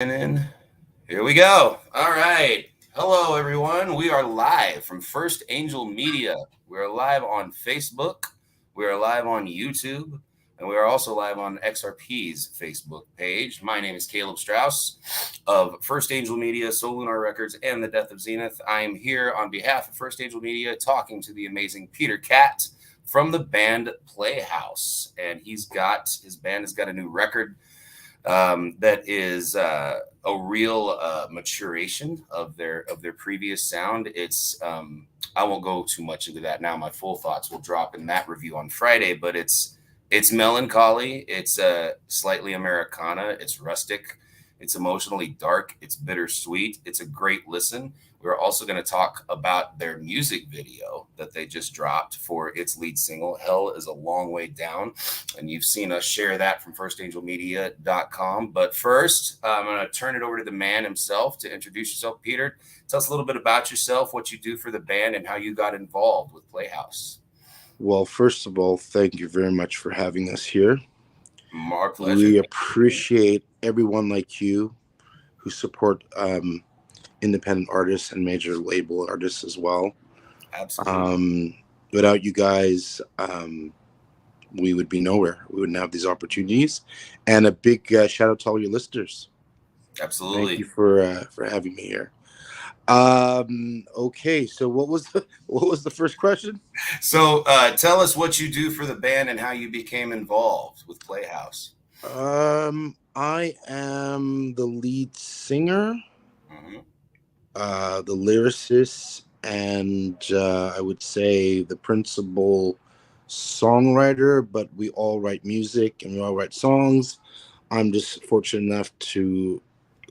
And then here we go. All right. Hello, everyone. We are live from First Angel Media. We are live on Facebook. We are live on YouTube. And we are also live on XRP's Facebook page. My name is Caleb Straus of First Angel Media, Soul Lunar Records, and The Death of Zenith. I am here on behalf of First Angel Media talking to the amazing Peter Cat from the band Playhouse. And his band has got a new record that is a real maturation of their previous sound. I won't go too much into that now. My full thoughts will drop in that review on Friday, but it's melancholy. It's slightly Americana. It's rustic. It's emotionally dark. It's bittersweet. It's a great listen. We're also going to talk about their music video that they just dropped for its lead single, Hell is a Long Way Down. And you've seen us share that from firstangelmedia.com. But first, I'm going to turn it over to the man himself to introduce yourself. Peter, tell us a little bit about yourself, what you do for the band, and how you got involved with Playhouse. Well, first of all, thank you very much for having us here. Our pleasure. We appreciate everyone like you who support independent artists and major label artists as well. Absolutely. Without you guys, we would be nowhere. We wouldn't have these opportunities. And a big shout out to all your listeners. Absolutely. Thank you for having me here. Okay, so what was the first question? So tell us what you do for the band and how you became involved with Playhouse. I am the lead singer, Mm-hmm. the lyricist, and I would say the principal songwriter. But we all write music and we all write songs. I'm just fortunate enough to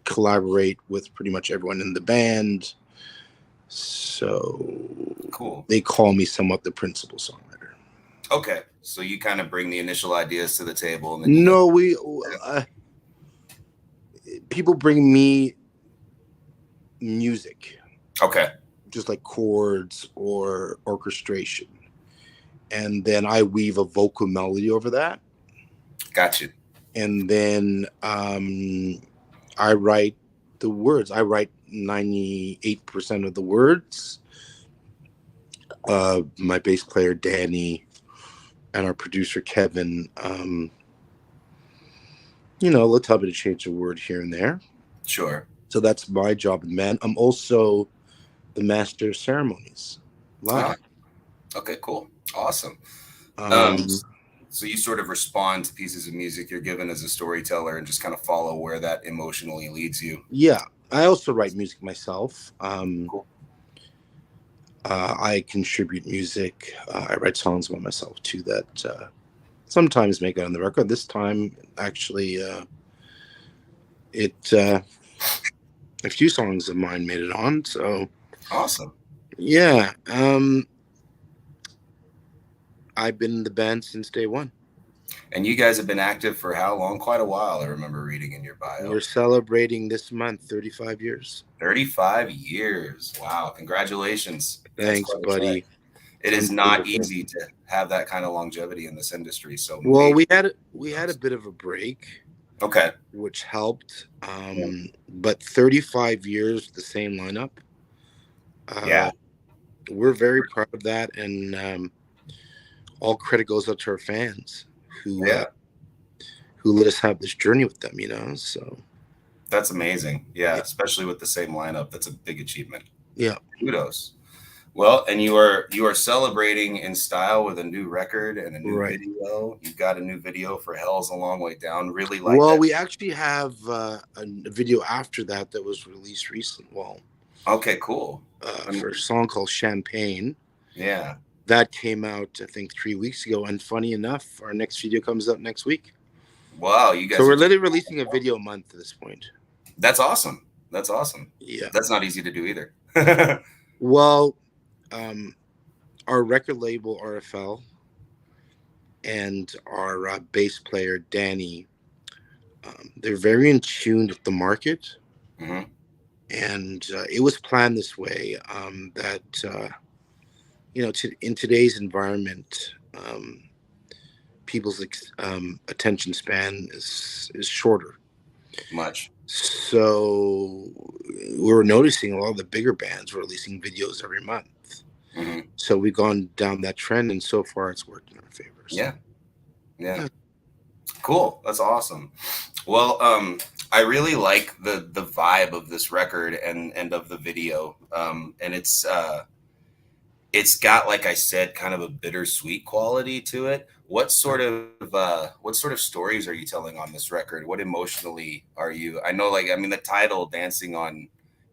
collaborate with pretty much everyone in the band. So Cool. they call me somewhat the principal songwriter. Okay. So you kind of bring the initial ideas to the table and then you No, we people bring me music, Okay. just like chords or orchestration, and then I weave a vocal melody over that, Got you. and then I write the words. I write 98% of the words. My bass player Danny and our producer Kevin, let's help me to change a word here and there. Sure. So that's my job, man. I'm also the master of ceremonies live. Ah, okay, cool. Awesome. Um, Um, so you sort of respond to pieces of music you're given as a storyteller and just kind of follow where that emotionally leads you. yeah, I also write music myself. Cool. I contribute music. I write songs by myself too that sometimes make it on the record. This time, actually, it a few songs of mine made it on. So Awesome. yeah, I've been in the band since day one. And you guys have been active for how long? Quite a while, I remember reading in your bio. We're celebrating this month 35 years. 35 years. Wow. Congratulations. That's Thanks, quite a trek. buddy. It is Thank you. not easy to have that kind of longevity in this industry. So Well, major we had a kudos. bit of a break, Okay. which helped. Yeah. But 35 years, the same lineup. Yeah. Uh, we're very proud of that, and all credit goes out to our fans who uh, Yeah. who let us have this journey with them. So That's amazing. Yeah. yeah, Especially with the same lineup. That's a big achievement. yeah, Kudos. Well, and you are celebrating in style with a new record and a new right. video. You've got a new video for Hell's a Long Way Down. Really like Well, that. we actually have a video after that that was released recent. Well, Okay, cool. Um, for a song called Champagne. yeah. That came out, I think, 3 weeks ago. And funny enough, our next video comes out next week. Wow, you So guys are we're just literally releasing a video a month at this point. that's awesome. That's awesome. Yeah. That's not easy to do either. Well, um, our record label, RFL, and our bass player, Danny, they're very in tune with the market. Hmm. And it was planned this way that, in today's environment, people's attention span is shorter. Much. So we were noticing a lot of the bigger bands were releasing videos every month. Hmm. So we've gone down that trend, and so far it's worked in our favor. So Yeah. Yeah. yeah, Cool. That's awesome. Well, I really like the vibe of this record and of the video. And it's got, like I said, kind of a bittersweet quality to it. What sort of stories are you telling on this record? What emotionally are you? I know, like, I mean, the title "Dancing on,"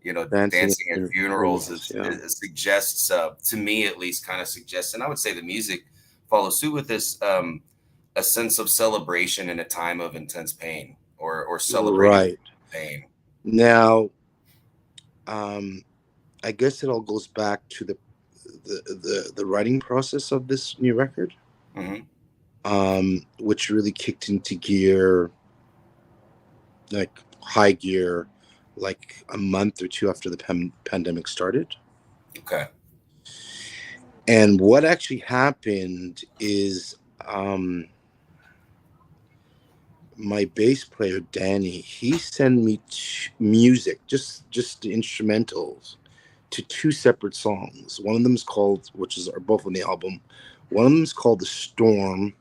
dancing dancing at at funerals funerals. Yeah, suggests, to me at least, kind of suggests, and I would say the music follows suit with this, a sense of celebration in a time of intense pain, or celebrating right. pain. Now, um, I guess it all goes back to the writing process of this new record, Hmm. which really kicked into gear, like high gear, like a month or two after the pandemic started. Okay. And what actually happened is, um, my bass player Danny, he sent me music, just the instrumentals, to two separate songs. One of them is called, which is are both on the album. One of them is called "The Storm,"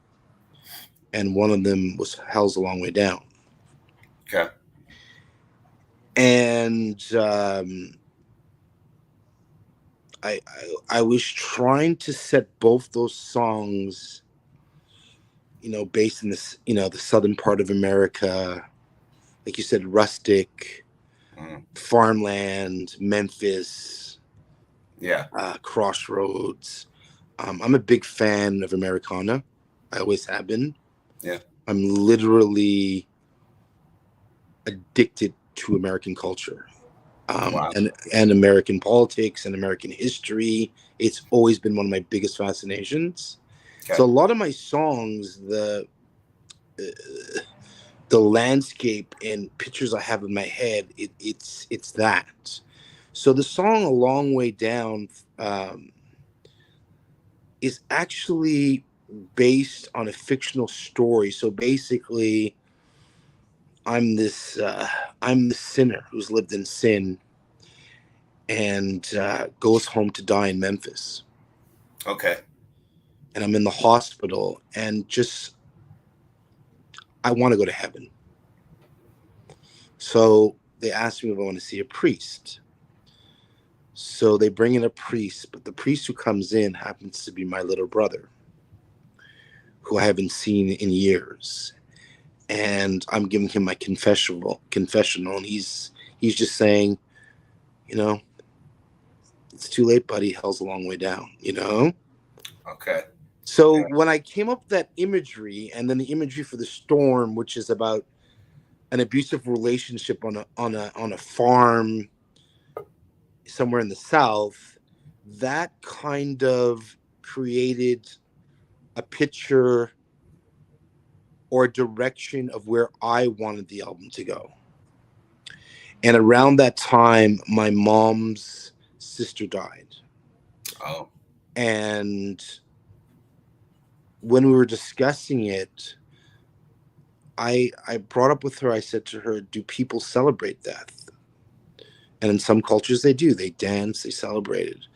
and one of them was "Hell's a Long Way Down." Okay. And I was trying to set both those songs, based in this, the southern part of America, like you said, rustic, Hmm. farmland, Memphis, Yeah. crossroads. I'm a big fan of Americana. I always have been. Yeah. I'm literally addicted to American culture, Wow. and American politics and American history. It's always been one of my biggest fascinations. Okay. So a lot of my songs, the landscape and pictures I have in my head, it's that. So the song "A Long Way Down" um, is actually based on a fictional story. So basically, I'm this I'm the sinner who's lived in sin and goes home to die in Memphis. Okay. And I'm in the hospital, and just I want to go to heaven. So they asked me if I want to see a priest. So they bring in a priest, but the priest who comes in happens to be my little brother, who I haven't seen in years. And I'm giving him my confessional, and he's just saying, you know, it's too late, buddy. Hell's a long way down. Okay. So Yeah. when I came up with that imagery, and then the imagery for the storm, which is about an abusive relationship on a farm somewhere in the South, that kind of created a picture or a direction of where I wanted the album to go. And around that time, my mom's sister died. Oh. And when we were discussing it, I brought up with her, I said to her, do people celebrate death? And in some cultures, they do. They dance, they celebrate it.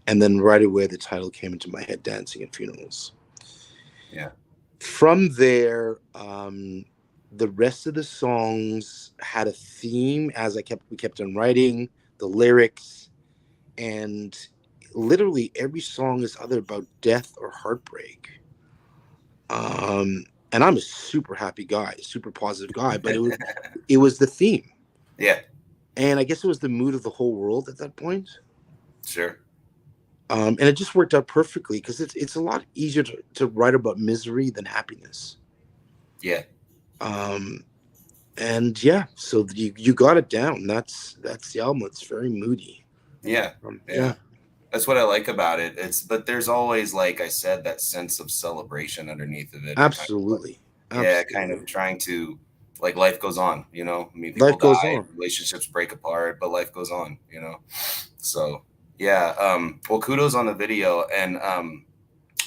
And then right away, the title came into my head, Dancing at Funerals. Yeah. From there, the rest of the songs had a theme as we kept on writing the lyrics, and literally every song is either about death or heartbreak. And I'm a super happy guy, super positive guy, but it was the theme, Yeah. and I guess it was the mood of the whole world at that point. Sure. And it just worked out perfectly because it's a lot easier to write about misery than happiness. Yeah. Um, and yeah, so you got it down. That's the album. It's very moody. Yeah. Yeah, Yeah. That's what I like about it. But there's always, like I said, that sense of celebration underneath of it, and kind of like, absolutely, yeah, kind absolutely. of trying to, like, life goes on. I mean, people Life goes die, on. relationships break apart, but life goes on. So yeah. Well, kudos on the video. And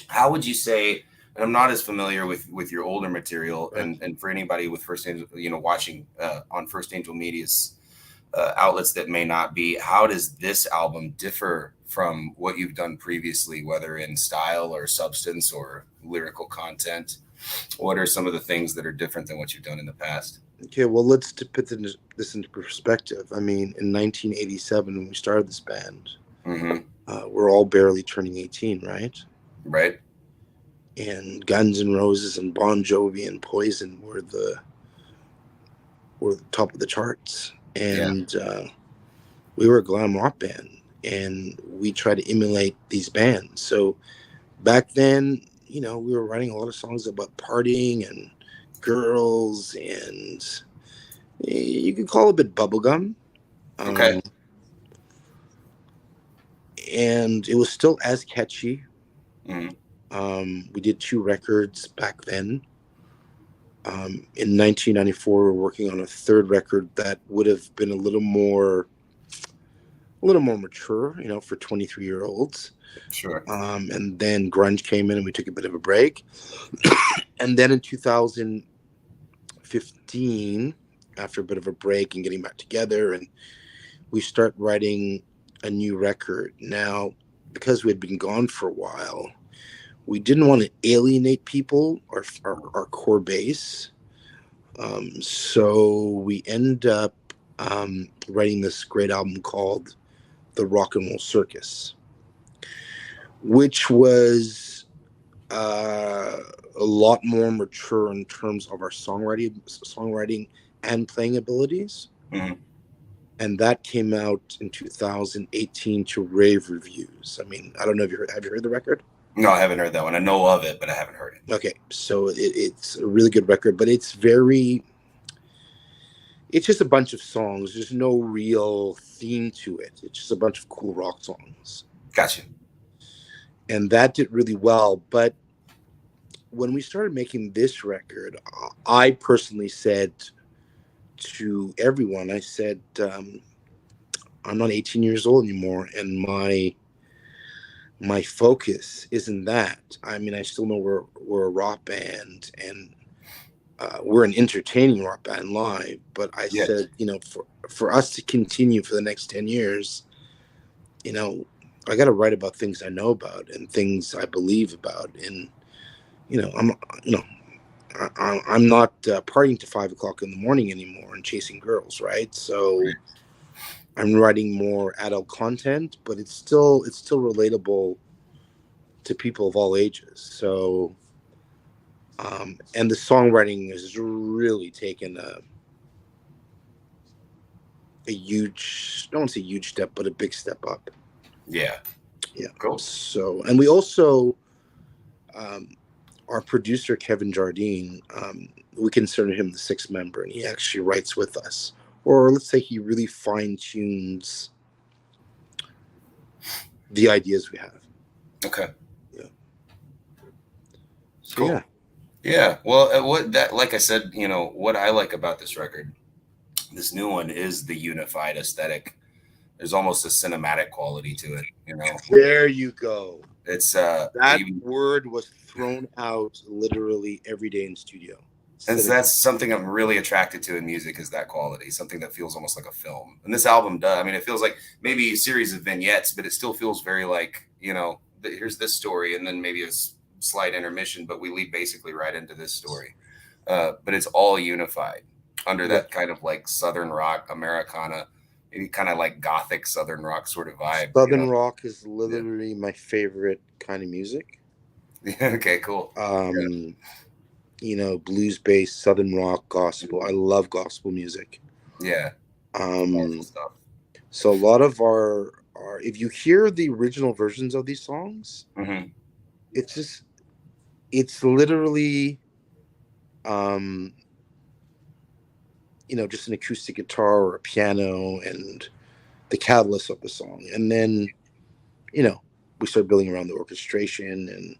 how would you say? And I'm not as familiar with your older material, Right. and for anybody with First Angel, watching on First Angel Media's outlets that may not be, how does this album differ from what you've done previously, whether in style or substance or lyrical content? What are some of the things that are different than what you've done in the past? Okay, well, let's to put this into perspective. I mean, in 1987, when we started this band, Mm-hmm. we're all barely turning 18, right? Right. And Guns N' Roses and Bon Jovi and Poison were the top of the charts, Yeah. and we were a glam rock band, and we tried to emulate these bands. So back then, we were writing a lot of songs about partying and girls, and you could call it a bit bubblegum. Okay. Um, and it was still as catchy. Mm-hmm. We did 2 records back then. In 1994, we were working on a third record that would have been a little more mature, for 23-year-olds. Sure. And then grunge came in, and we took a bit of a break. And then in 2015, after a bit of a break and getting back together, and we start writing a new record. Now, because we had been gone for a while, we didn't want to alienate people, our core base. So we end up writing this great album called The Rock and Roll Circus, which was uh, a lot more mature in terms of our songwriting and playing abilities. Mm-hmm. And that came out in 2018 to rave reviews. I mean, I don't know if have you heard the record? No, I haven't heard that one. I know of it, but I haven't heard it. Okay, so it's a really good record, but it's just a bunch of songs. There's no real theme to it. It's just a bunch of cool rock songs. Gotcha. And that did really well. But when we started making this record, I personally said to everyone, I said, I'm not 18 years old anymore, and my focus isn't that. I mean, I still know we're a rock band, and we're an entertaining rock band live. But I Yeah. said, for us to continue for the next 10 years, you know, I got to write about things I know about and things I believe about. And, I'm, you know, I'm not partying to 5 o'clock in the morning anymore and chasing girls, right? So Right. I'm writing more adult content, but it's still relatable to people of all ages. So, and the songwriting has really taken a huge, I don't want to say huge step, but a big step up. Yeah. Yeah. Cool. So, and we also, um, our producer Kevin Jardine, we consider him the sixth member, and he actually writes with us, or let's say he really fine tunes the ideas we have. Okay. Yeah. So Cool. yeah. Yeah. Well, what that, like I said, what I like about this record, this new one, is the unified aesthetic. There's almost a cinematic quality to it. There you go. It's That even, word was thrown out literally every day in studio. and Cinema. that's something I'm really attracted to in music, is that quality, something that feels almost like a film. And this album does. I mean, it feels like maybe a series of vignettes, but it still feels very like, here's this story, and then maybe a slight intermission, but we lead basically right into this story. But it's all unified under Yeah. that kind of like Southern rock, Americana, maybe kind of like gothic Southern rock sort of vibe. Southern rock is Yeah. literally my favorite kind of music. Okay, cool. Um, blues based Southern rock, gospel. I love gospel music. Yeah, powerful Um, stuff. so a lot of our if you hear the original versions of these songs, Hmm. it's just it's literally um, just an acoustic guitar or a piano and the catalyst of the song. And then, you know, we start building around the orchestration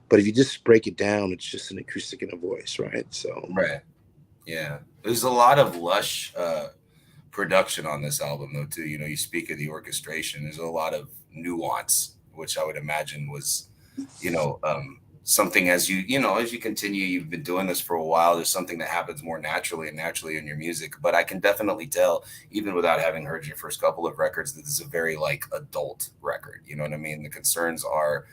but if you just break it down, it's just an acoustic and a voice, right? So Right. Yeah. There's a lot of lush production on this album, though, too. You speak of the orchestration. There's a lot of nuance, which I would imagine was, something as as you continue, you've been doing this for a while, there's something that happens more naturally and naturally in your music. But I can definitely tell, even without having heard your first couple of records, that this is a very like adult record. You know what I mean? The concerns are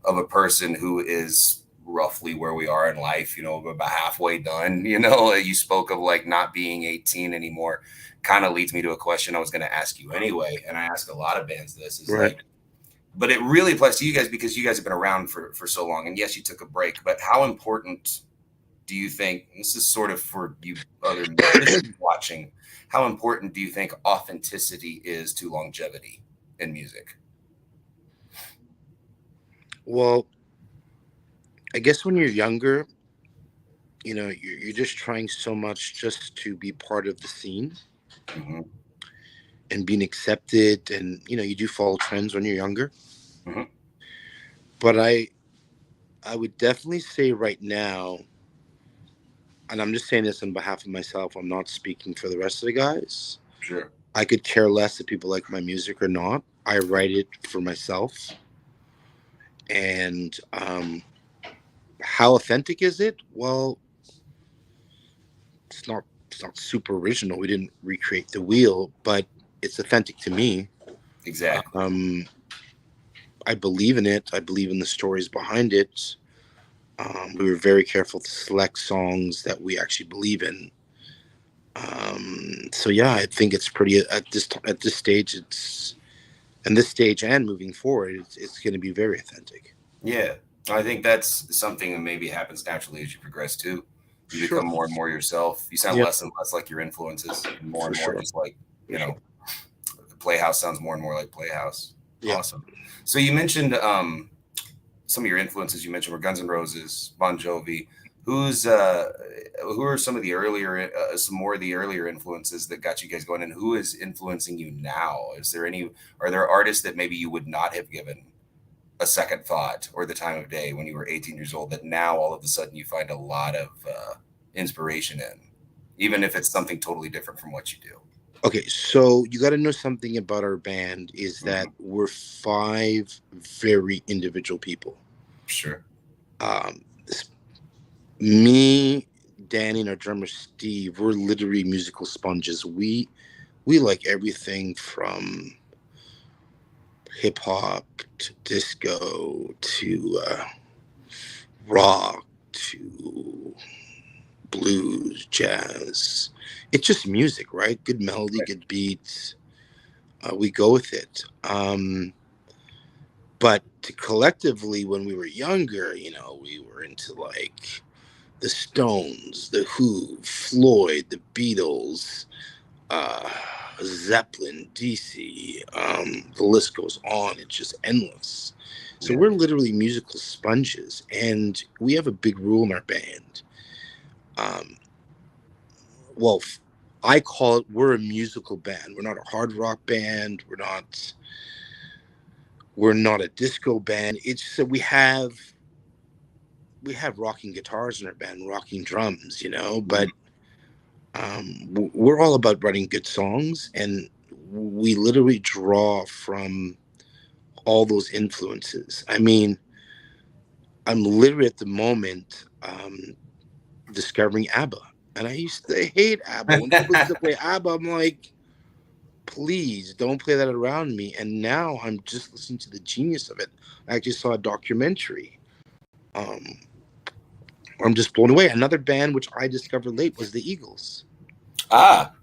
of a person who is roughly where we are in life, about halfway done. You spoke of like not being 18 anymore. Kind of leads me to a question I was going to ask you anyway, and I ask a lot of bands this is Right. like, but it really applies to you guys because you guys have been around for so long. And yes, you took a break, but how important do you think, this is sort of for you other musicians watching, how important do you think authenticity is to longevity in music? Well, I guess when you're younger, you're just trying so much just to be part of the scene Hmm. and being accepted, and you do follow trends when you're younger. Hmm. But I would definitely say right now, and I'm just saying this on behalf of myself, I'm not speaking for the rest of the guys. Sure. I could care less if people like my music or not. I write it for myself. And how authentic is it? Well, it's not super original. We didn't recreate the wheel, but it's authentic to me. Exactly. Um, I believe in it. I believe in the stories behind it. We were very careful to select songs that we actually believe in. So yeah, I think it's pretty at this stage. It's and this stage and moving forward, it's going to be very authentic. Yeah, I think that's something that maybe happens naturally as you progress too. You Sure. become more and more yourself. You sound Yep. less and less like your influences, For and more sure. just like, For sure. Playhouse sounds more and more like Playhouse. Yeah. Awesome. So you mentioned some of your influences. You mentioned were Guns N' Roses, Bon Jovi. Who's who are some of the earlier, some more of the earlier influences that got you guys going, and who is influencing you now? Are there artists that maybe you would not have given a second thought or the time of day when you were 18 years old that now all of a sudden you find a lot of inspiration in, even if it's something totally different from what you do? Okay, so you got to know something about our band is that Hmm. we're five very individual people. Sure. Um, Me, Danny, and our drummer Steve, we're literally musical sponges. We like everything from hip hop to disco to rock to blues, jazz. It's just music, right? Good melody, Right. good beats. We go with it. But collectively, when we were younger, we were into like the Stones, the Who, Floyd, the Beatles, uh, Zeppelin, DC. The list goes on. It's just endless. So Yeah. we're literally musical sponges, and we have a big rule in our band. Um, well, I call it we're a musical band. We're not a hard rock band. We're not a disco band. It's just that we have rocking guitars in our band, rocking drums, Mhm. but we're all about writing good songs, and we literally draw from all those influences. I mean, I'm literally at the moment discovering ABBA, and I used to hate ABBA. When people used to play ABBA, I'm like, please don't play that around me. And now I'm just listening to the genius of it. I actually saw a documentary. Um, I'm just blown away. Another band which I discovered late was the Eagles. Ah,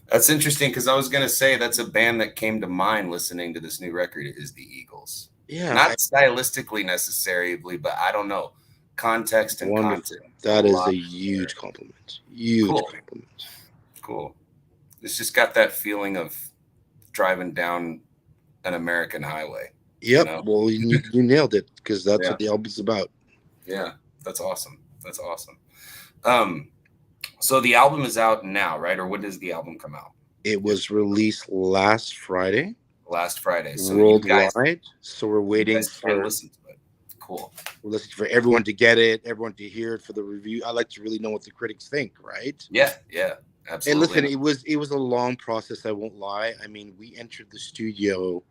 that's interesting because I was going to say that's a band that came to mind listening to this new record is the Eagles. Yeah, Not stylistically necessarily, but I don't know. Context and wonderful. content, a That is a lot huge there. compliment. Huge Cool. compliment. Cool. It's just got that feeling of driving down an American highway, you Yep. know? Well, you nailed it because that's Yeah. what the album's about. Yeah. That's awesome. That's awesome. Um, so the album is out now, right? Or when does the album come out? It If was released last Friday last Friday. So worldwide. So we're you waiting guys can for listen to it. Cool. we're listening for everyone to get it, everyone to hear it for the review. I like to really know what the critics think, right? Yeah, yeah, And absolutely. listen, it was a long process. I won't lie. I mean, we entered the studio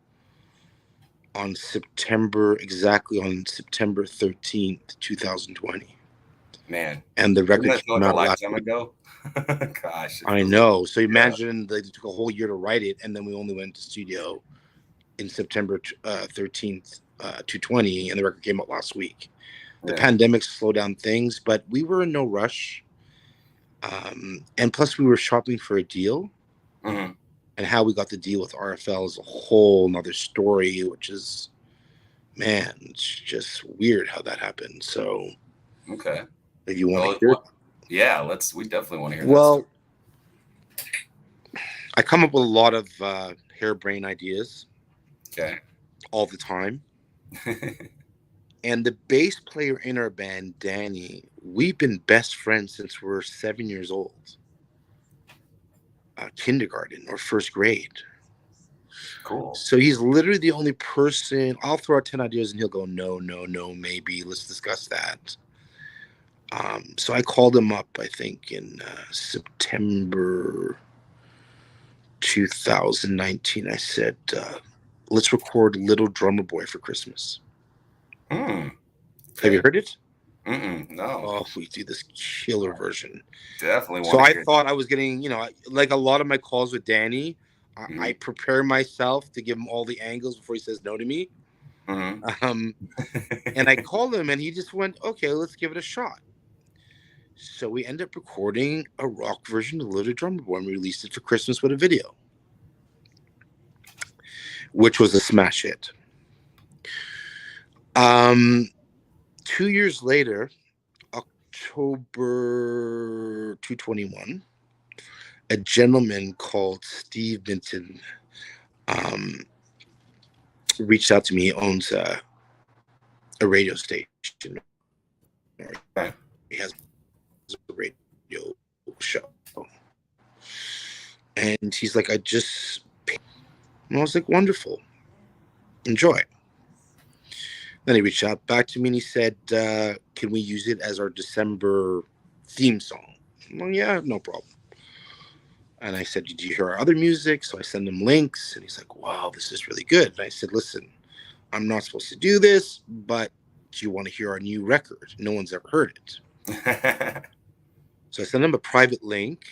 exactly on September 13th, 2020. Man, And the doesn't record that feel came like a out last lifetime week. ago? Gosh, it I feels like, know. So yeah, imagine they took a whole year to write it, and then we only went to studio in September 13th, 220, and the record came out last week. The yeah. pandemic slowed down things, but we were in no rush. And plus, we were shopping for a deal, Hmm. and how we got the deal with RFL is a whole nother story, which is, man, it's just weird how that happened. So, Okay. if you want to Well, hear it, yeah, we definitely want to hear that story. well, I come up with a lot of harebrained ideas Okay. all the time. And the bass player in our band, Danny, we've been best friends since we were 7 years old, kindergarten or first grade. Cool. So he's literally the only person. I'll throw out 10 ideas and he'll go, no, no, no, maybe. Let's discuss that. So I called him up, I think, in September 2019. I said, let's record Little Drummer Boy for Christmas. Hmm. Have you Okay. heard it? No. Oh, we do this killer version. Definitely So want to I hear. thought I was getting, like a lot of my calls with Danny, I Hmm. prepare myself to give him all the angles before he says no to me. Hmm. Um, and I called him and he just went, okay, let's give it a shot. So we ended up recording a rock version of Little Drummer Boy and we released it for Christmas with a video, which was a smash hit. 2 years later, October 221, a gentleman called Steve Minton reached out to me. He owns a radio station. He has a radio show. And he's like, I just, and I was like, wonderful. Enjoy. Then he reached out back to me and he said, can we use it as our December theme song? Well, yeah, no problem. And I said, did you hear our other music? So I send him links and he's like, wow, this is really good. And I said, listen, I'm not supposed to do this, but do you want to hear our new record? No one's ever heard it. So I sent him a private link.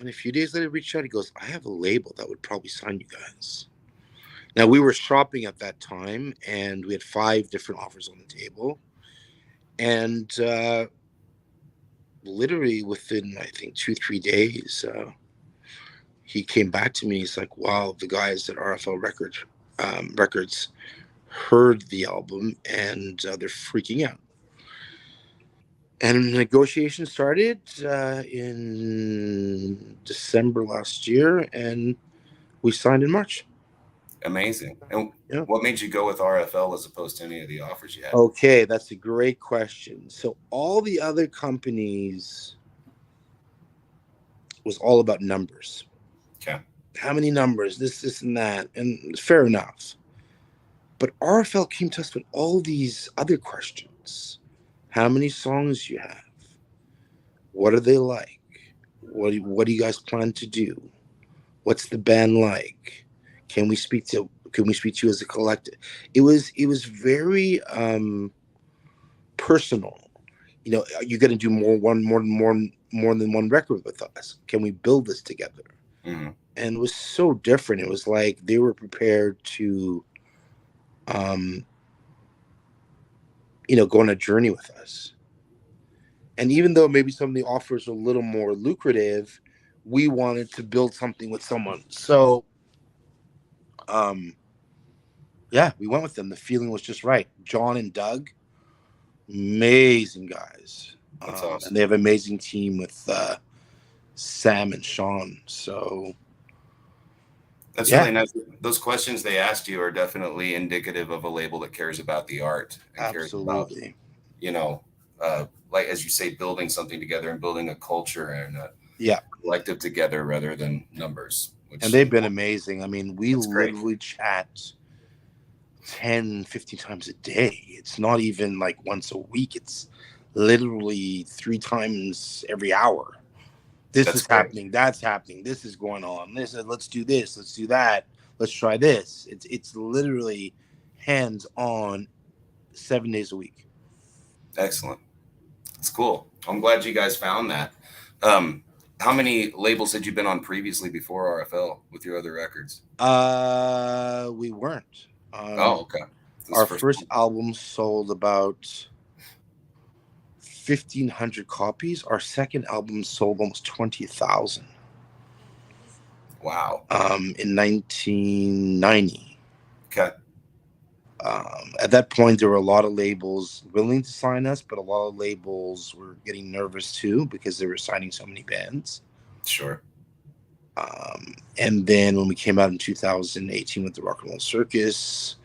And a few days later, he reached out. He goes, I have a label that would probably sign you guys. Now, we were shopping at that time, and we had 5 different offers on the table. And literally within, I think, 2-3 days, he came back to me. He's like, wow, the guys at RFL Records heard the album, and they're freaking out. And negotiations started in December last year, and we signed in March. Amazing. And Yeah. what made you go with RFL as opposed to any of the offers you had? Okay, that's a great question. So all the other companies was all about numbers. Okay. How many numbers? This, and that, and fair enough. But RFL came to us with all these other questions. How many songs you have? What are they like? What do you guys plan to do? What's the band like? Can we speak to you as a collective? It was very personal. Are you going to do more than one record with us? Can we build this together? Hmm. And it was so different. It was like they were prepared to um go on a journey with us. And even though maybe some of the offers are a little more lucrative, we wanted to build something with someone. So um yeah, we went with them. The feeling was just right. John and Doug, amazing guys. That's And they awesome. have an amazing team with Sam and Sean. So That's yeah, really nice. Those questions they asked you are definitely indicative of a label that cares about the art and cares about, absolutely. you know, like as you say, building something together and building a culture and a Yeah. collective together rather than numbers, And which they've been amazing. I mean, we that's great. literally chat 10, 15 times a day. It's not even like once a week. It's literally 3 times every hour. This That's is great. happening, that's happening, this is going on, this is, let's do this, let's do that, let's try this. It's literally hands on 7 days a week. Excellent. It's cool. I'm glad you guys found that. Um, how many labels had you been on previously before RFL with your other records? We weren't. Oh, okay. This Our first first one. album sold about 1,500 copies. Our second album sold almost 20,000. Wow. In 1990. Okay. At that point, there were a lot of labels willing to sign us, but a lot of labels were getting nervous too because they were signing so many bands. Sure. And then when we came out in 2018 with the Rock and Roll Circus,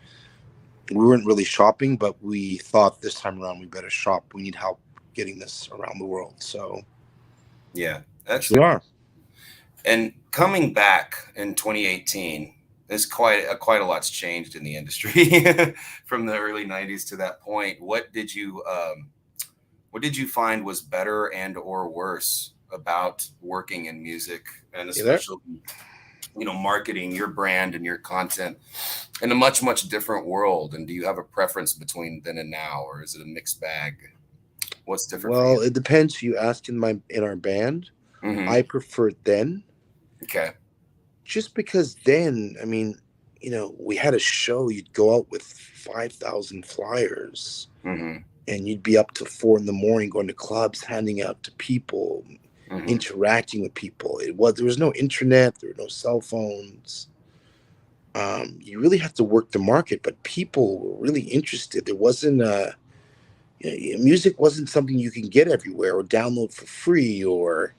we weren't really shopping, but we thought this time around we better shop. We need help getting this around the world. So Yeah. we Excellent. are. And coming back in 2018, there's quite a lot's changed in the industry from the early 90s to that point. What did you find was better and or worse about working in music, and You there? especially marketing your brand and your content in a much different world? And do you have a preference between then and now, or is it a mixed bag? What's different for you? Well, it depends who you ask in our band. Hmm. I prefer then, Okay. just because then, I mean, we had a show. You'd go out with 5,000 flyers, Hmm. and you'd be up to 4 in the morning going to clubs, handing out to people, Hmm. interacting with people. There was no internet, there were no cell phones. You really have to work the market, but people were really interested. There wasn't music wasn't something you can get everywhere or download for free, or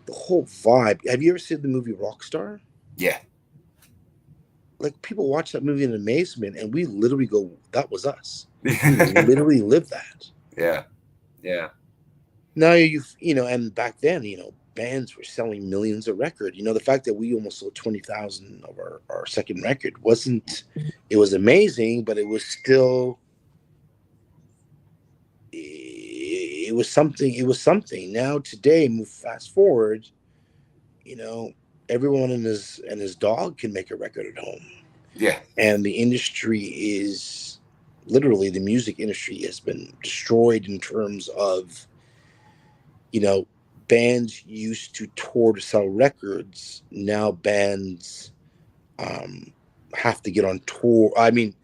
the whole vibe. Have you ever seen the movie Rockstar? Yeah. Like, people watch that movie in amazement, and we literally go, "That was us." We literally lived that. Yeah. Yeah. Now and back then, bands were selling millions of records. The fact that we almost sold 20,000 of our second record wasn't. It was amazing, but it was still. It was something. It was something. Now today, move fast forward. You know, everyone and his dog can make a record at home, Yeah. and the industry is literally, the music industry has been destroyed in terms of, you know bands used to tour to sell records. Now bands um, have to get on tour. I mean,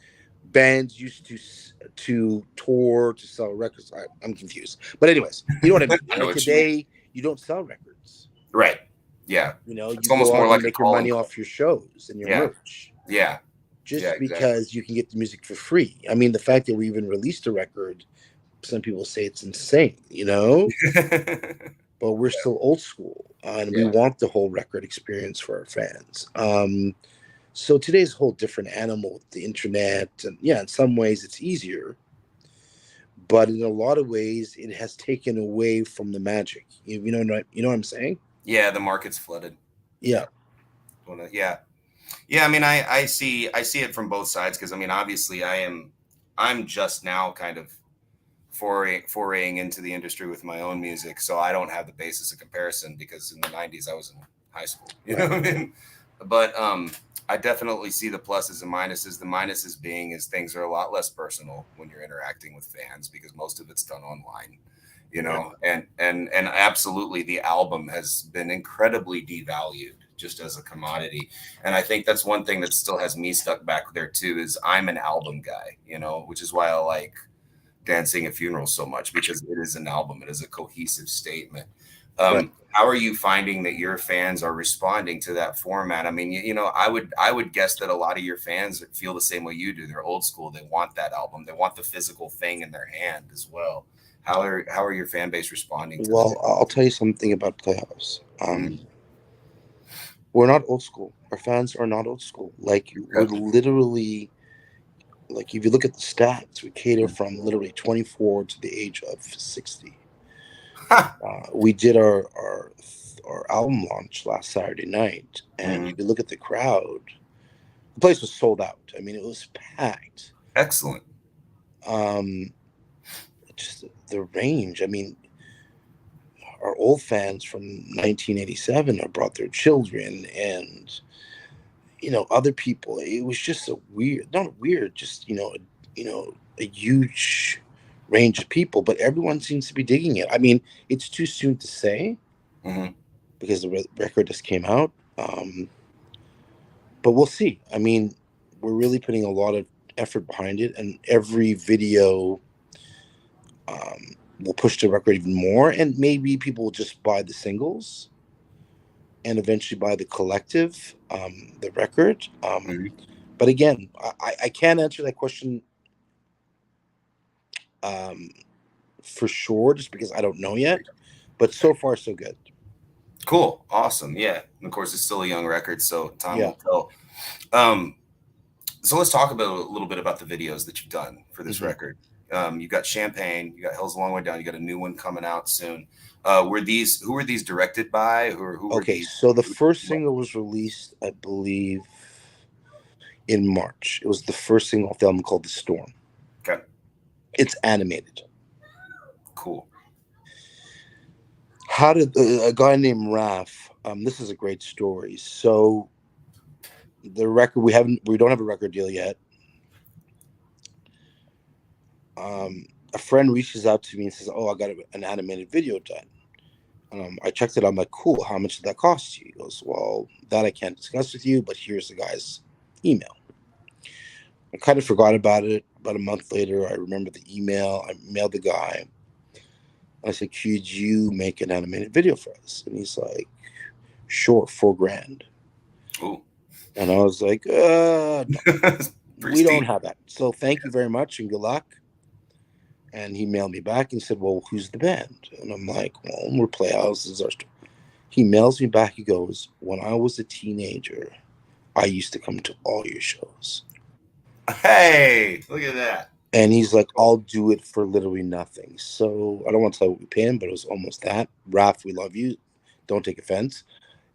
bands used to tour to sell records. I'm confused, but anyways, you know what I mean. I know what you mean. Today you don't sell records. Right. Yeah. You It's almost go more out and like you a make your calling money card. off your shows and your Yeah. merch, Yeah. Yeah. just Exactly. because you can get the music for free. I mean, the fact that we even released a record, some people say it's insane. But we're still old school, and we Yeah. want the whole record experience for our fans. So today's a whole different animal with the internet, and yeah, in some ways it's easier, but in a lot of ways it has taken away from the magic. You know what I'm saying? Yeah. The market's flooded. Yeah. Yeah, Yeah. Yeah. I mean, I see it from both sides because I mean, obviously, I'm just now kind of foraying into the industry with my own music, so I don't have the basis of comparison because in the '90s I was in high school. You know right, what I mean? But I definitely see the pluses and minuses. The minuses being is things are a lot less personal when you're interacting with fans because most of it's done online. right. And absolutely the album has been incredibly devalued just as a commodity. And I think that's one thing that still has me stuck back there too is I'm an album guy, which is why I like dancing at funerals so much because it is an album. It is a cohesive statement. Right. How are you finding that your fans are responding to that format? I mean, I would guess that a lot of your fans feel the same way you do. They're old school. They want that album. They want the physical thing in their hand as well. How are your fan base responding to Well, I'll tell you something about Playhouse. that? We're not old school. Our fans are not old school. Like, we're Okay. literally, like, if you look at the stats, we cater from literally 24 to the age of 60. We did our album launch last Saturday night, and Mhm. if you look at the crowd, the place was sold out. I mean, it was packed. Excellent. Um, just the range. I mean, our old fans from 1987 have brought their children, and other people. It was just a weird, not weird, just a huge range of people, but everyone seems to be digging it. I mean, it's too soon to say Hmm. because the record just came out. But we'll see. I mean, we're really putting a lot of effort behind it, and every video will push the record even more. And maybe people will just buy the singles and eventually buy the collective, the record. Hmm. But again, I can't answer that question um, for sure, just because I don't know yet. But so far, so good. Cool. Awesome. Yeah. And of course, it's still a young record, so time Yeah. will tell. Um, so let's talk about a little bit about the videos that you've done for this Hmm. record. You got Champagne, you got Hell's a Long Way Down, you got a new one coming out soon. Who were these directed by, or who were Okay, these? so the first single was released, I believe, in March. It was the first single off the album called "The Storm." Okay, It's animated. cool. How did a guy named Raf? This is a great story. So the record we don't have a record deal yet. A friend reaches out to me and says, "Oh, I got an animated video done." I checked it. I'm like, "Cool. How much did that cost you?" He goes, "Well, that I can't discuss with you, but here's the guy's email." I kind of forgot about it. About a month later, I remember the email. I mailed the guy. I said, "Could you make an animated video for us?" And he's like, "Sure, $4,000." Ooh, And I was like, "No, pretty we don't steep. have that. So thank you very much and good luck." And he mailed me back and said, "Well, who's the band?" And I'm like, "Well, we're Playhouse. This is our story." He mails me back. He goes, "When I was a teenager, I used to come to all your shows." Hey, look at that. And he's like, "I'll do it for literally nothing." So I don't want to tell you what we pay him, but it was almost that. Raph, we love you. Don't take offense.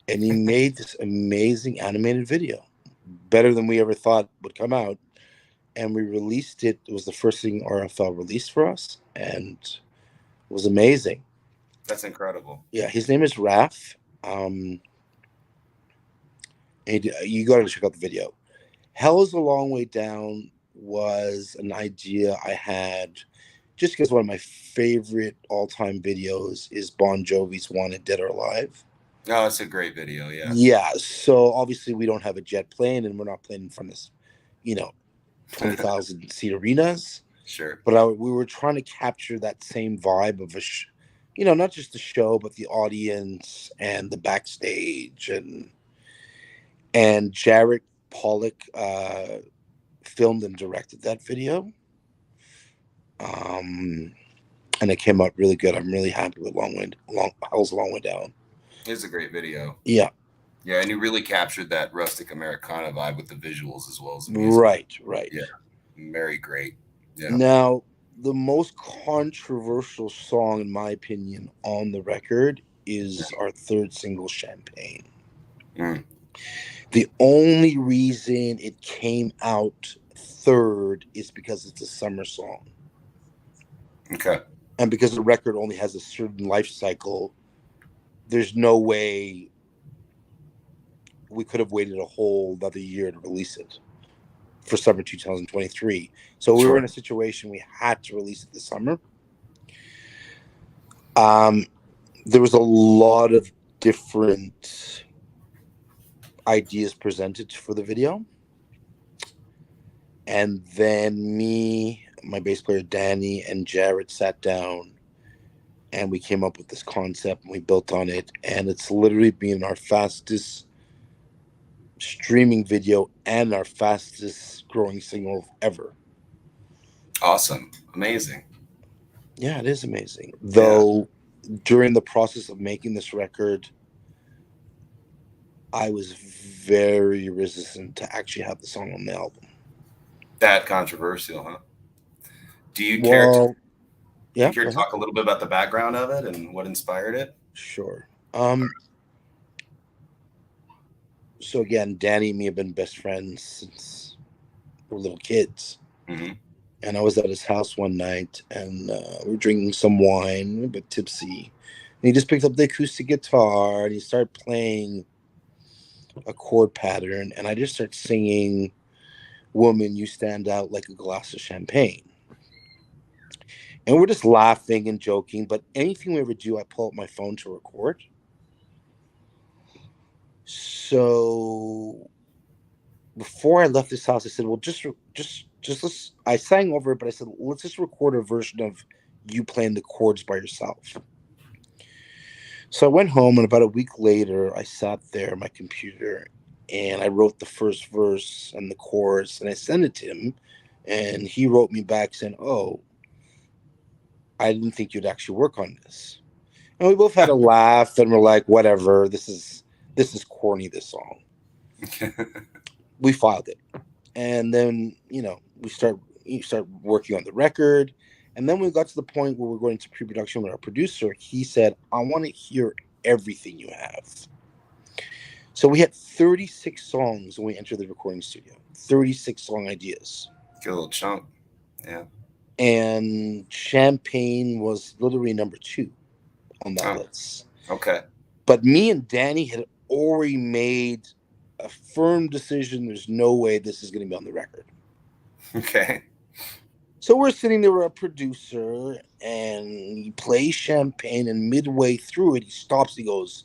And he made this amazing animated video, better than we ever thought would come out. And we released it. It was the first thing RFL released for us, and it was amazing. That's incredible. Yeah, his name is Raph. And you got to check out the video. Hell is a Long Way Down was an idea I had just because one of my favorite all-time videos is Bon Jovi's "Wanted Dead or Alive." Oh, it's a great video. Yeah, Yeah, so obviously we don't have a jet plane, and we're not playing in front of, you know, 20,000 seat arenas. sure. But we were trying to capture that same vibe of not just the show, but the audience and the backstage, and Jarrett Pollock filmed and directed that video. Um, and it came out really good. I'm really happy with Hell's a Long Way Down. It's a great video. Yeah, Yeah, and you really captured that rustic Americana vibe with the visuals as well as the music. right, right. Yeah, very great. Yeah. Now, the most controversial song, in my opinion, on the record is our third single, "Champagne." Mm, The only reason it came out third is because it's a summer song. okay. And because the record only has a certain life cycle, there's no way we could have waited a whole another year to release it for summer 2023. So we were in Sure. a situation we had to release it this summer. Um, there was a lot of different ideas presented for the video. And then me, my bass player Danny, and Jared sat down and we came up with this concept and we built on it. And it's literally been our fastest streaming video and our fastest growing single ever. Awesome. Amazing. Yeah, it is amazing. Yeah. Though during the process of making this record, I was very resistant to actually have the song on the album. That controversial, huh? Do you care to Well, do you yeah, care go to ahead. talk a little bit about the background of it and what inspired it? Sure. So again, Danny and me have been best friends since we were little kids. Hmm. And I was at his house one night, and we were drinking some wine, a bit tipsy. he just picked up the acoustic guitar and he started playing a chord pattern, and I just started singing, "Woman, you stand out like a glass of champagne." And we're just laughing and joking, but anything we ever do, I pull up my phone to record. So before I left this house, I said, "Well, just let's." I sang over it, but I said, "Let's just record a version of you playing the chords by yourself." So I went home, and about a week later, I sat there at my computer and I wrote the first verse and the chorus, and I sent it to him, and he wrote me back saying, "Oh, I didn't think you'd actually work on this." And we both had a laugh, and we're like, "Whatever. This is corny. This song." We filed it, and then you start working on the record, and then we got to the point where we're going to pre-production with our producer. He said, "I want to hear everything you have." So we had 36 songs when we entered the recording studio. 36 song ideas, Get a little chunk. Yeah. and Champagne was literally number 2 on that Oh, list. okay. But me and Danny had already made a firm decision. There's no way this is going to be on the record. Okay. So we're sitting there with a producer, and he plays Champagne, and midway through it, he stops. He goes,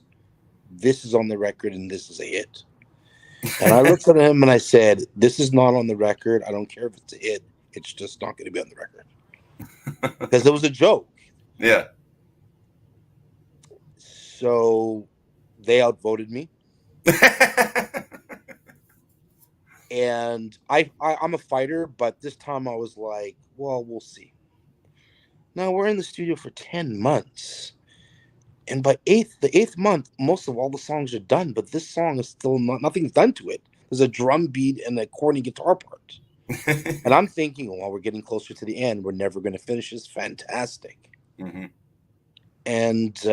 "This is on the record, and this is a hit." And I looked at him and I said, "This is not on the record. I don't care if it's a hit. It's just not going to be on the record." Because it was a joke. Yeah. So they outvoted me. And I'm a fighter, but this time I was like, well, we'll see. Now we're in the studio for 10 months. And by the eighth month, most of all the songs are done, but this song is still nothing's done to it. There's a drum beat and a corny guitar part. And I'm thinking, while we're getting closer to the end, we're never going to finish this. Fantastic. Mm-hmm. And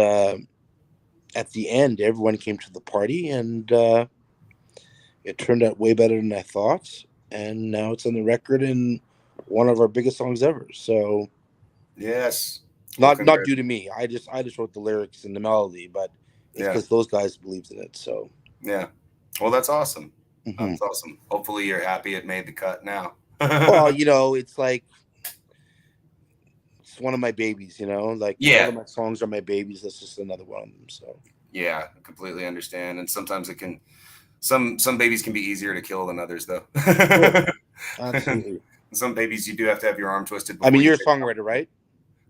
at the end, everyone came to the party, and it turned out way better than I thought. And now it's on the record and one of our biggest songs ever. So Yes. Well, not congrats. due to me. I just wrote the lyrics and the melody, but it's Yeah. because those guys believed in it. So Yeah. Well, that's awesome. mhm. That's awesome. Hopefully, you're happy it made the cut now. Well, it's like it's one of my babies. Like all Yeah. of my songs are my babies. That's just another one of them. So Yeah. I completely understand. And sometimes it can, some babies can be easier to kill than others, though. sure, absolutely. Some babies you do have to have your arm twisted I before mean, you you're a pick them. songwriter, right?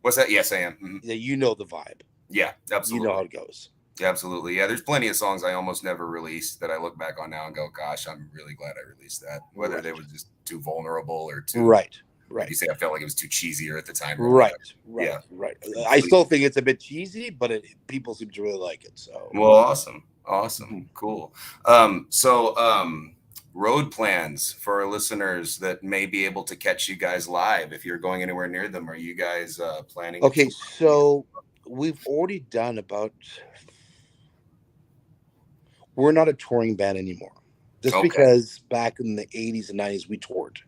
What's that? Yes, I am. Mhm. Yeah, you know the vibe. Yeah, You know how absolutely. it goes. Yeah, absolutely. Yeah, there's plenty of songs I almost never released that I look back on now and go, "Gosh, I'm really glad I released that." Whether they Right, were just too vulnerable or too, right, like you right. say, I felt like it was too cheesier at the time or whatever. Right, right, Yeah, right. I complete. still think it's a bit cheesy, but people seem to really like it. So, Well, awesome, awesome, mhm. cool. So road plans for our listeners that may be able to catch you guys live if you're going anywhere near them. Are you guys planning a Okay, tour? so we've already done about. We're not a touring band anymore, just Okay. because back in the '80s and '90s we toured.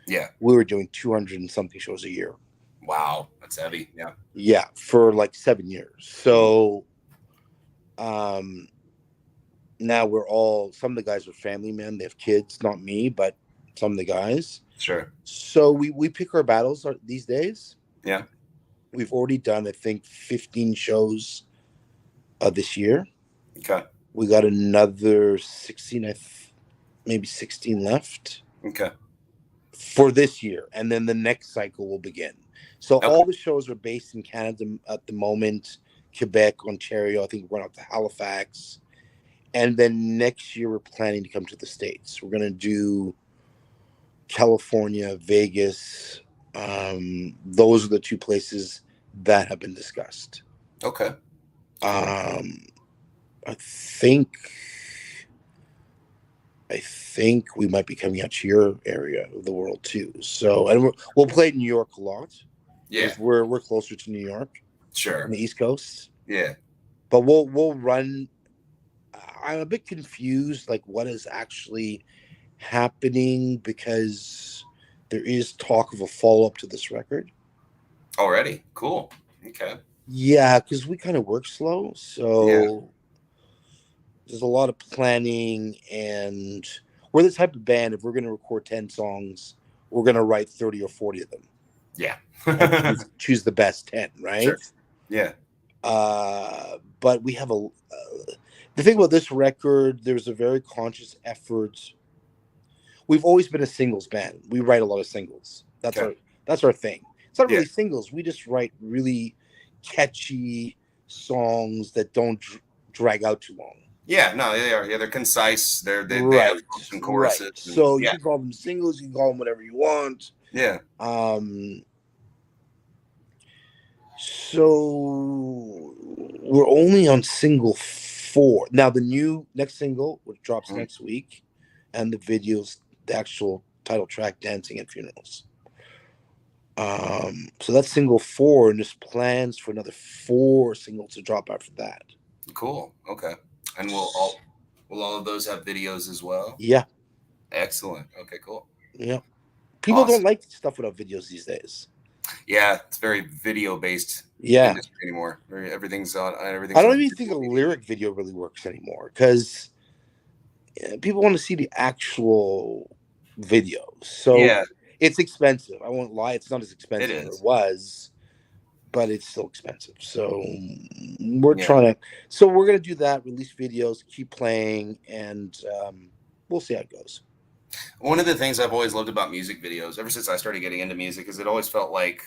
Yeah. We were doing 200 and something shows a year. Wow, that's heavy. Yeah. Yeah, for like 7 years. Mhm. So, um, now we're all. Some of the guys are family men. They have kids, not me, but some of the guys. Sure. So we pick our battles these days. Yeah. We've already done, I think, 15 shows this year. Okay. We got another 16, maybe 16 left Okay. for this year, and then the next cycle will begin. So Okay. all the shows are based in Canada at the moment: Quebec, Ontario. I think we're going out to Halifax, and then next year we're planning to come to the States. We're going to do California, Vegas. Those are the 2 places that have been discussed. Okay. Cool. Um, I think I think we might be coming out to your area of the world too. So, and we'll play New York a lot Yeah. because we're closer to New York on Sure. the East Coast. Yeah. But we'll run. I'm a bit confused, like what is actually happening, because there is talk of a follow up to this record. Already. Cool. Okay. Yeah, because we kind of work slow, Yeah, so there's a lot of planning, and we're the type of band. If we're going to record 10 songs, we're going to write 30 or 40 of them yeah. and choose the best 10, Sure. right? Yeah, But we have the thing about this record. There's a very conscious effort. We've always been a singles band. We write a lot of singles. okay. That's our thing. It's not Yeah, really singles. We just write really catchy songs that don't drag out too long. yeah. No, they are. Yeah, they're concise. They have Right, hooks and right. choruses, and So you yeah, can call them singles. You can call them whatever you want. yeah. Um, so we're only on single 4 now. The new next single, which drops Mhm. next week, and the videos, the actual title track, "Dancing at Funerals." So that's single 4, and there's plans for another 4 singles to drop after that. Cool. Okay. And will all of those have videos as well? Yeah, Excellent. Okay, cool. yeah. People don't Awesome. like stuff without videos these days. Yeah, it's very video based Yeah, industry anymore. Everything's on I everything's don't on even think a visual media. lyric video really works anymore because people want to see the actual video. So Yeah, it's expensive. I won't lie; it's not as it expensive as it is. was, but it's still expensive. So we're Yeah. trying to. So we're gonna do that. Release videos, keep playing, and we'll see how it goes. One of the things I've always loved about music videos, ever since I started getting into music, is it always felt like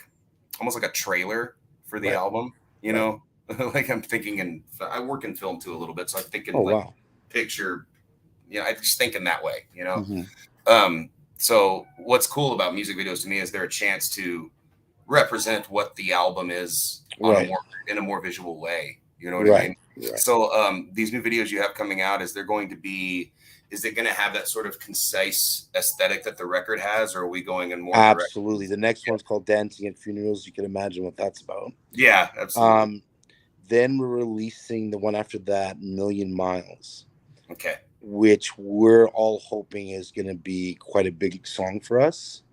almost like a trailer for the Right, album. You right. know, like I'm thinking, and I work in film too a little bit, so I'm thinking Oh like wow. picture. I just think in that way. Hmm. Um, so what's cool about music videos to me is they're a chance to represent what the album is on a Right, more in a more visual way. You know what I right, mean? right. So these new videos you have coming out, is it going to have that sort of concise aesthetic that the record has, or are we going in more Absolutely. directions? The next Yeah, one's called "Dancing at Funerals." You can imagine what that's about. yeah, absolutely. Um, then we're releasing the one after that, "Million Miles," Okay, which we're all hoping is going to be quite a big song for us.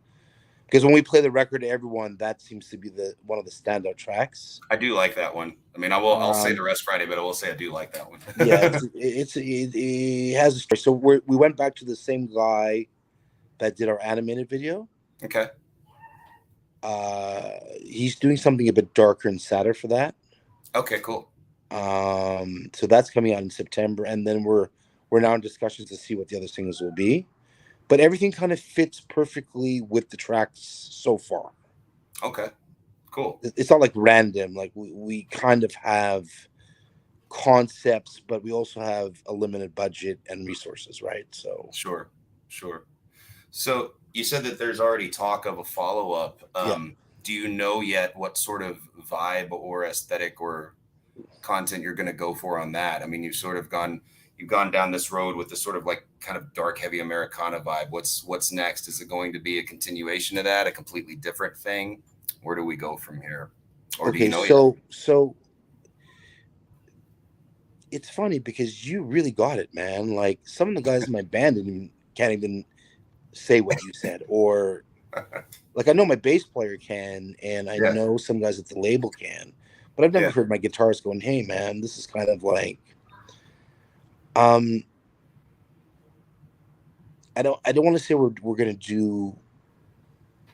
Because when we play the record to everyone, that seems to be the one of the standout tracks. I do like that one. I mean, I'll say the Um, rest Friday, but I will say I do like that yeah, one. it has a story. So we went back to the same guy that did our animated video. Okay, He's doing something a bit darker and sadder for that. okay, cool. So that's coming out in September, and then we're now in discussions to see what the other singles will be. But everything kind of fits perfectly with the tracks so far. Okay, cool. It's not like random. Like we kind of have concepts, but we also have a limited budget and resources, right? So Sure, sure. So you said that there's already talk of a follow up. yeah, Do you know yet what sort of vibe or aesthetic or content you're going to go for on that? I mean, you've gone down this road with this sort of like kind of dark, heavy Americana vibe. What's next? Is it going to be a continuation of that, a completely different thing? Where do we go from here? Or do you okay. know yet? So it's funny because you really got it, man. Like some of the guys in my band can't even say what you said, or like I know my bass player can, and I Yeah, know some guys at the label can, but I've never yeah. heard my guitarist going, "Hey, man, this is kind of like." Um, I don't want to say we're gonna do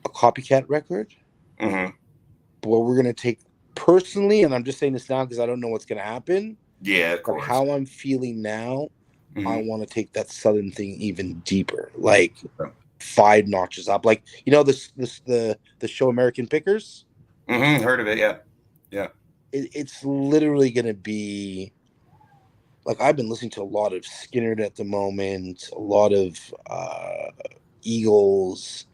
a copycat record, Hmm. but we're gonna take personally, and I'm just saying this now because I don't know what's gonna happen. Yeah, of But course. how I'm feeling now, I Hmm. want to take that southern thing even deeper, like 5 notches up. Like this the show American Pickers. Hmm. Heard of it? Yeah, yeah, It's literally gonna be like I've been listening to a lot of Skinner at the moment, a lot of Eagles.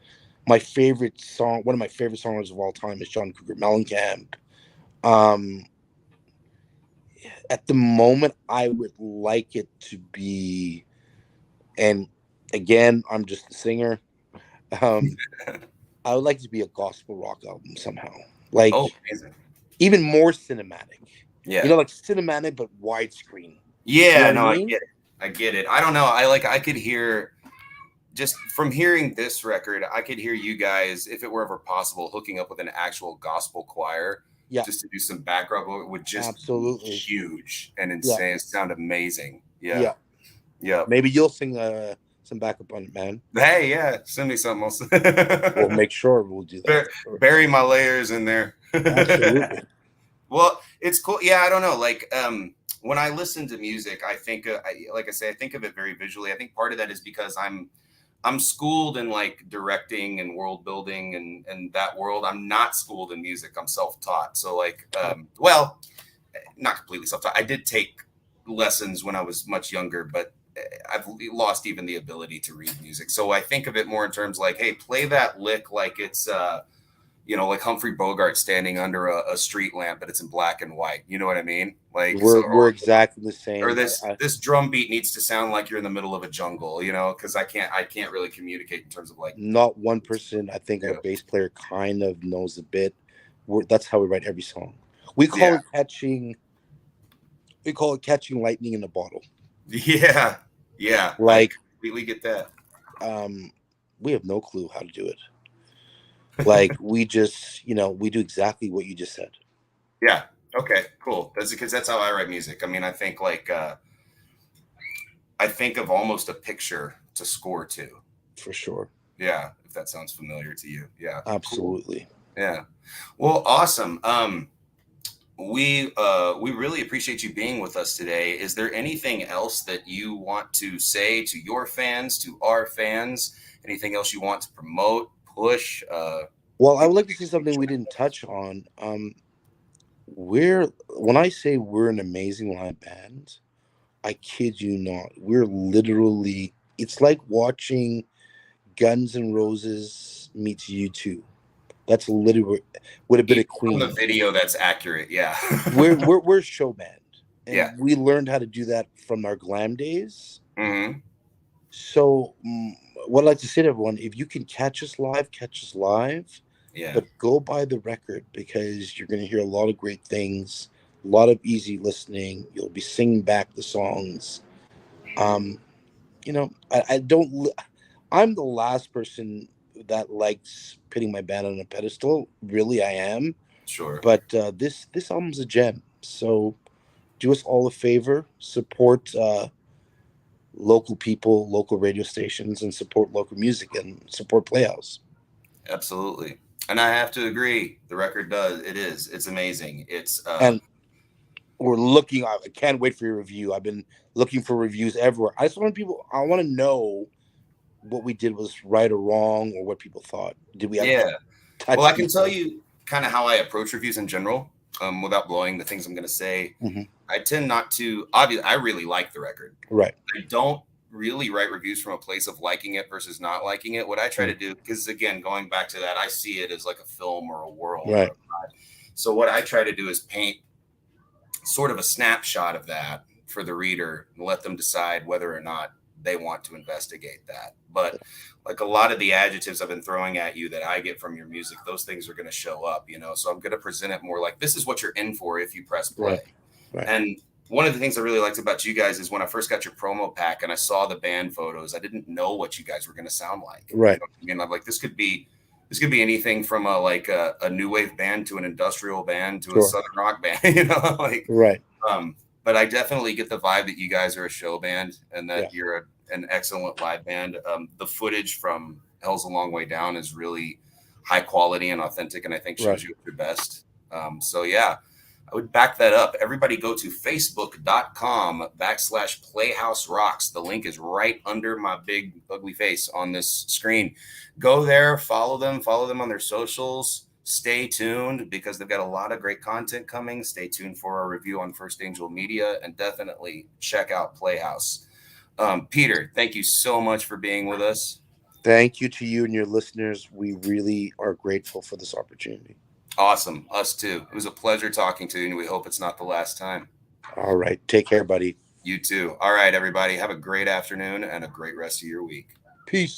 My favorite song, one of my favorite songwriters of all time, is John Cougar Mellencamp. Um, at the moment, I would like it to be, and again, I'm just a singer. Um, I would like it to be a gospel rock album somehow, like Oh, amazing. even more cinematic. Yeah. Like cinematic but widescreen. You know Yeah, what I no, I mean? get it. I get it. I don't know. I could hear just from hearing this record, I could hear you guys, if it were ever possible, hooking up with an actual gospel choir Yeah, just to do some background vocal would just be absolutely. huge and Yeah, insane. Sound amazing. Yeah. yeah. Yeah. Maybe you'll sing some backup on it, man. Hey, yeah. Send me something else. We'll make sure we'll do that. Sure. Bury my layers in there. Absolutely, Well, it's cool. Yeah, I don't know. Like, when I listen to music, I think, like I say, I think of it very visually. I think part of that is because I'm schooled in like directing and world building and that world. I'm not schooled in music. I'm self taught. So like, well, not completely self taught. I did take lessons when I was much younger, but I've lost even the ability to read music. So I think of it more in terms like, hey, play that lick like it's like Humphrey Bogart standing under a street lamp, but it's in black and white. You know what I mean? Like so, we're exactly the or same. this drum beat needs to sound like you're in the middle of a jungle. Because I can't really communicate in terms of like. Not one person. I think our Yeah, bass player kind of knows a bit. That's how we write every song. We call yeah, it catching. We call it catching lightning in a bottle. yeah, yeah. I Like, completely get that. um, we have no clue how to do it. Like, we just, we do exactly what you just said. Yeah. Okay. Cool. That's because that's how I write music. I mean, I think of almost a picture to score to. For sure. Yeah, if that sounds familiar to you. Yeah. Cool. Absolutely. Yeah. Well, awesome. We really appreciate you being with us today. Is there anything else that you want to say to your fans, to our fans? Anything else you want to promote, push? Well, I would like to say something we didn't touch on. When I say we're an amazing live band, I kid you not. We're literally, it's like watching Guns N' Roses meets U2. That's literally with a bit Even of from the Queen. video, that's accurate. Yeah. We're a show band, Yeah. and we learned how to do that from our glam days. Hmm. So, what I'd like to say to everyone: if you can catch us live, catch us live. Yeah. But go buy the record because you're going to hear a lot of great things, a lot of easy listening. You'll be singing back the songs. Um, I don't. I'm the last person that likes putting my band on a pedestal. Really, I am. Sure. But this album's a gem. So do us all a favor, support local people, local radio stations, and support local music and support Playhouse. Absolutely. And I have to agree. The record does. It is. It's amazing. It's And we're looking. I can't wait for your review. I've been looking for reviews everywhere. I just want people. I want to know what we did was right or wrong, or what people thought. Did we have yeah. Well, touch I can tell details? you kind of how I approach reviews in general, without blowing the things I'm going to say. Hmm. I tend not to. Obviously, I really like the record. Right. I don't really write reviews from a place of liking it versus not liking it. What I try to do, because again, going back to that, I see it as like a film or a world or Right. a vibe. So what I try to do is paint sort of a snapshot of that for the reader and let them decide whether or not they want to investigate that. But like a lot of the adjectives I've been throwing at you that I get from your music, those things are going to show up. So I'm going to present it more like this is what you're in for if you press play. Right. Right. And one of the things I really liked about you guys is when I first got your promo pack and I saw the band photos, I didn't know what you guys were going to sound like. Right. I'm like, this could be anything from a new wave band to an industrial band to a Sure. southern rock band, like. Right. But I definitely get the vibe that you guys are a show band and Yeah. that you're an excellent live band. The footage from Hell's a Long Way Down is really high quality and authentic, and I think Right. shows you at your best. So yeah, I would back that up. Everybody go to facebook.com/Playhouse Rocks. The link is right under my big ugly face on this screen. Go there, follow them on their socials. Stay tuned because they've got a lot of great content coming. Stay tuned for our review on First Angel Media and definitely check out Playhouse. Peter, thank you so much for being with us. Thank you to you and your listeners. We really are grateful for this opportunity. Awesome. Us too. It was a pleasure talking to you, and we hope it's not the last time. All right. Take care, buddy. You too. All right, everybody. Have a great afternoon and a great rest of your week. Peace.